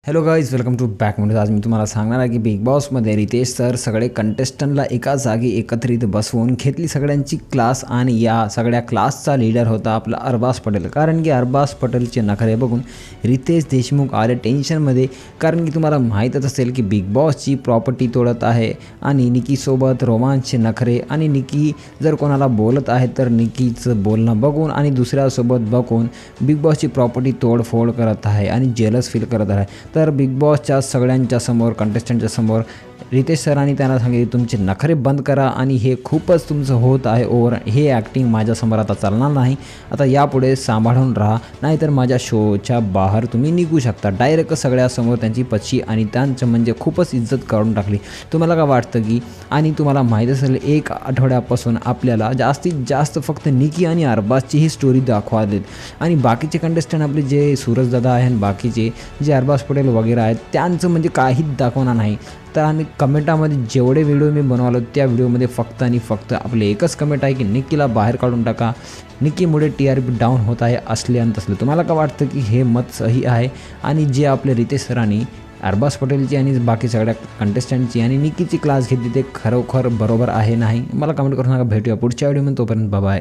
Hello guys, welcome to back. म्हणजे आज मी तुम्हाला सांगणार आहे की बिग बॉसमध्ये रितेश सर सगळे कंटेस्टंटला एका जागी एकत्रित बसवून घेतली सगळ्यांची क्लास. आणि या सगळ्या क्लासचा लीडर होता आपला अरबाज पटेल. कारण की अरबाज पटेलचे नखरे बघून रितेश देशमुख आले टेन्शनमध्ये. कारण की तुम्हाला माहीतच असेल की बिग बॉसची प्रॉपर्टी तोडत आहे आणि निकीसोबत रोमांचचे नखरे. आणि निकी जर कोणाला बोलत आहे तर निकीचं बोलणं बघून आणि दुसऱ्यासोबत बघून बिग बॉसची प्रॉपर्टी तोडफोड करत आहे आणि जेलस फील करत आहे. तर बिग बॉसच्या सगळ्यांच्या समोर कंटेस्टंटच्या समोर रितेश सरांनी त्यांना सांगितले तुमचे नखरे बंद करा आणि हे खूपच तुमचं होत आहे ओव्हर. हे ॲक्टिंग माझ्यासमोर आता चालणार नाही. आता यापुढे सांभाळून राहा, नाहीतर माझ्या शोच्या बाहेर तुम्ही निघू शकता. डायरेक्ट सगळ्यासमोर त्यांची पची आणि त्यांचं म्हणजे खूपच इज्जत काढून टाकली. तुम्हाला काय वाटतं की आणि तुम्हाला माहीत असेल एक आठवड्यापासून आपल्याला जास्तीत जास्त फक्त निकी आणि अरबाजची ही स्टोरी दाखवालेत. आणि बाकीचे कंटेस्टंट आपले जे सूरजदादा आहे आणि बाकीचे जे अरबाज पटेल वगैरे आहेत त्यांचं म्हणजे काहीच दाखवणार नाही. तर आणि कमेंटामध्ये जेवढे व्हिडिओ मी बनवलो त्या व्हिडिओमध्ये फक्त आणि फक्त आपले एकच कमेंट आहे की निकीला बाहेर काढून टाका, निकीमुळे TRP डाऊन होत आहे असले आणि तसले. तुम्हाला का वाटतं की हे मत सही आहे? आणि जे आपले रितेश सरांनी अरबाज पटेलची आणि बाकी सगळ्या कंटेस्टंटची आणि निकीची क्लास घेतली ते खरोखर बरोबर आहे नाही? मला कमेंट करून सांगा. भेटूया पुढच्या व्हिडिओमध्ये. तोपर्यंत बाय.